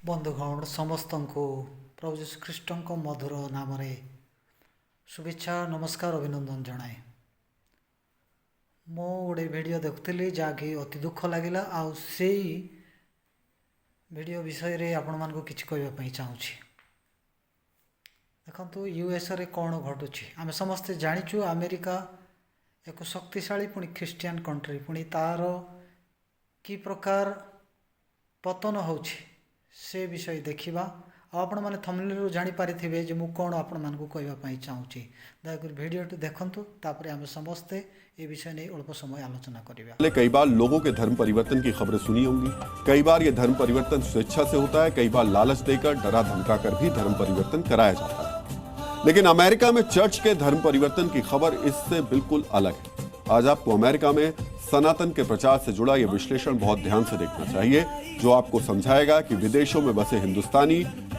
ବନ୍ଧୁଗଣ ସମସ୍ତଙ୍କୁ ପ୍ରଭୁ ଯୀଶୁ ଖ୍ରୀଷ୍ଟଙ୍କ ମଧୁର ନାମରେ ଶୁଭେଚ୍ଛା ନମସ୍କାର ଅଭିନନ୍ଦନ ଜଣାଏ। ମୁଁ ଗୋଟେ ଭିଡ଼ିଓ ଦେଖୁଥିଲି ଯାହାକି ଅତି ଦୁଃଖ ଲାଗିଲା, ଆଉ ସେଇ ଭିଡ଼ିଓ ବିଷୟରେ ଆପଣମାନଙ୍କୁ କିଛି କହିବା ପାଇଁ ଚାହୁଁଛି। ଦେଖନ୍ତୁ, ୟୁଏସ୍ରେ କ'ଣ ଘଟୁଛି ଆମେ ସମସ୍ତେ ଜାଣିଛୁ। ଆମେରିକା ଏକ ଶକ୍ତିଶାଳୀ ପୁଣି ଖ୍ରୀଷ୍ଟିଆନ କଣ୍ଟ୍ରି, ପୁଣି ତା'ର କି ପ୍ରକାର ପତନ ହେଉଛି ସେ ବିଷୟ ଦେଖିବା। ଆଉ ଆପଣମାନେ ଥମ୍ବନେଲରୁ ଜାଣିପାରିଥିବେ ଯେ ମୁଁ କ'ଣ ଆପଣମାନଙ୍କୁ କହିବା ପାଇଁ ଚାହୁଁଛି। ଦୟାକରି ଭିଡ଼ିଓଟି ଦେଖନ୍ତୁ, ତାପରେ ଆମେ ସମସ୍ତେ ଏ ବିଷୟ ନେଇ ଅଳ୍ପ ସମୟ ଆଲୋଚନା କରିବା। कई बार लोगों के धर्म परिवर्तन की खबरें सुनी होंगी। कई बार ये धर्म परिवर्तन स्वेच्छा से होता है, कई बार लालच देकर डरा धमकाकर भी धर्म परिवर्तन कराया जाता है। लेकिन अमेरिका में चर्च के धर्म परिवर्तन की खबर इससे बिल्कुल अलग है। आज आपको अमेरिका में सनातन के प्रचार से जुड़ा यह विश्लेषण बहुत ध्यान से देखना चाहिए, जो आपको समझाएगा कि विदेशों में बसे हिंदुस्तानी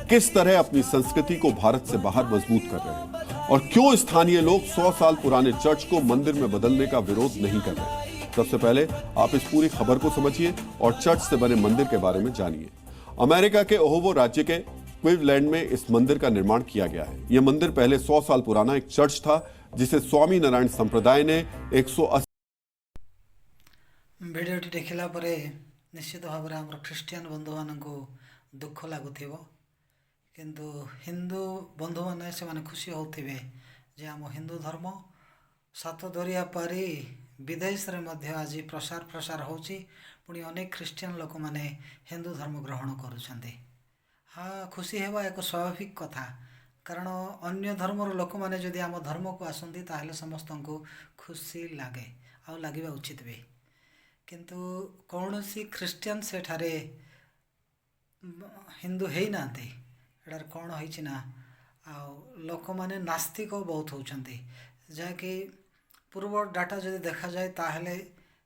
किस तरह अपनी संस्कृति को भारत से बाहर मजबूत कर रहे हैं और क्यों स्थानीय लोग 100 साल पुराने चर्च को मंदिर में बदलने का विरोध नहीं कर रहे। सबसे पहले आप इस पूरी खबर को समझिए और चर्च से बने मंदिर के बारे में जानिए। अमेरिका के ओहायो राज्य के क्लीवलैंड में इस मंदिर का निर्माण किया गया है। यह मंदिर पहले 100 साल पुराना एक चर्च था, जिसे स्वामी नारायण संप्रदाय ने 180 ଭିଡ଼ିଓଟି ଦେଖିଲା ପରେ ନିଶ୍ଚିତ ଭାବରେ ଆମର ଖ୍ରୀଷ୍ଟିଆନ ବନ୍ଧୁମାନଙ୍କୁ ଦୁଃଖ ଲାଗୁଥିବ, କିନ୍ତୁ ହିନ୍ଦୁ ବନ୍ଧୁମାନେ ସେମାନେ ଖୁସି ହେଉଥିବେ ଯେ ଆମ ହିନ୍ଦୁ ଧର୍ମ ସାତ ଦରିଆ ପାରି ବିଦେଶରେ ମଧ୍ୟ ଆଜି ପ୍ରସାର ହେଉଛି। ପୁଣି ଅନେକ ଖ୍ରୀଷ୍ଟିଆନ ଲୋକମାନେ ହିନ୍ଦୁ ଧର୍ମ ଗ୍ରହଣ କରୁଛନ୍ତି। ଖୁସି ହେବା ଏକ ସ୍ୱାଭାବିକ କଥା, କାରଣ ଅନ୍ୟ ଧର୍ମର ଲୋକମାନେ ଯଦି ଆମ ଧର୍ମକୁ ଆସନ୍ତି ତାହେଲେ ସମସ୍ତଙ୍କୁ ଖୁସି ଲାଗେ, ଆଉ ଲାଗିବା ଉଚିତ ବି। କିନ୍ତୁ କୌଣସି ଖ୍ରୀଷ୍ଟିଆନ ସେଠାରେ ହିନ୍ଦୁ ହେଇନାହାନ୍ତି। ଏଠାରେ କ'ଣ ହେଇଛି ନା, ଆଉ ଲୋକମାନେ ନାସ୍ତିକ ବହୁତ ହେଉଛନ୍ତି, ଯାହାକି ପୂର୍ବ ଡାଟା ଯଦି ଦେଖାଯାଏ ତାହେଲେ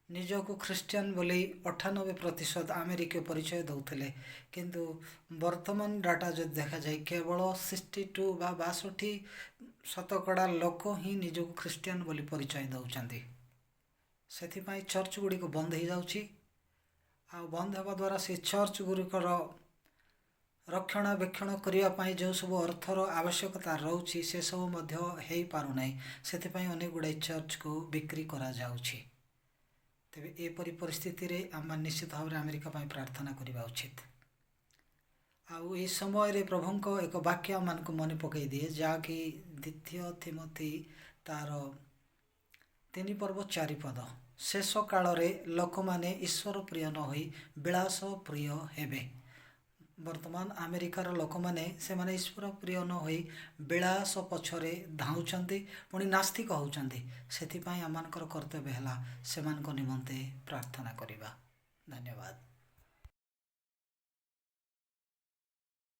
ନିଜକୁ ଖ୍ରୀଷ୍ଟିଆନ ବୋଲି 98% ଆମେରିକୀୟ ପରିଚୟ ଦେଉଥିଲେ। କିନ୍ତୁ ବର୍ତ୍ତମାନ ଡାଟା ଯଦି ଦେଖାଯାଏ କେବଳ 62 ବା 62% ଲୋକ ହିଁ ନିଜକୁ ଖ୍ରୀଷ୍ଟିଆନ ବୋଲି ପରିଚୟ ଦେଉଛନ୍ତି। ସେଥିପାଇଁ ଚର୍ଚ୍ଚ ଗୁଡ଼ିକ ବନ୍ଦ ହୋଇଯାଉଛି, ଆଉ ବନ୍ଦ ହେବା ଦ୍ୱାରା ସେ ଚର୍ଚ୍ଚ ଗୁଡ଼ିକର ରକ୍ଷଣାବେକ୍ଷଣ କରିବା ପାଇଁ ଯେଉଁ ସବୁ ଅର୍ଥର ଆବଶ୍ୟକତା ରହୁଛି ସେସବୁ ମଧ୍ୟ ହୋଇପାରୁନାହିଁ। ସେଥିପାଇଁ ଅନେକ ଗୁଡ଼ିଏ ଚର୍ଚ୍ଚକୁ ବିକ୍ରି କରାଯାଉଛି। ତେବେ ଏପରି ପରିସ୍ଥିତିରେ ଆମମାନେ ନିଶ୍ଚିତ ଭାବରେ ଆମେରିକା ପାଇଁ ପ୍ରାର୍ଥନା କରିବା ଉଚିତ। ଆଉ ଏହି ସମୟରେ ପ୍ରଭୁଙ୍କ ଏକ ବାକ୍ୟ ଆମମାନଙ୍କୁ ମନେ ପକାଇ ଦିଏ, ଯାହାକି 2 ତିମୋଥୀ ତାର 3 ପର୍ବ 4 ପଦ। ଶେଷ କାଳରେ ଲୋକମାନେ ଈଶ୍ୱର ପ୍ରିୟ ନ ହୋଇ ବିଳାସ ପ୍ରିୟ ହେବେ। ବର୍ତ୍ତମାନ ଆମେରିକାର ଲୋକମାନେ ସେମାନେ ଈଶ୍ୱର ପ୍ରିୟ ନ ହୋଇ ବିଳାସ ପଛରେ ଧାଉଁଛନ୍ତି, ପୁଣି ନାସ୍ତିକ ହେଉଛନ୍ତି। ସେଥିପାଇଁ ଆମମାନଙ୍କର କର୍ତ୍ତବ୍ୟ ହେଲା ସେମାନଙ୍କ ନିମନ୍ତେ ପ୍ରାର୍ଥନା କରିବା। ଧନ୍ୟବାଦ।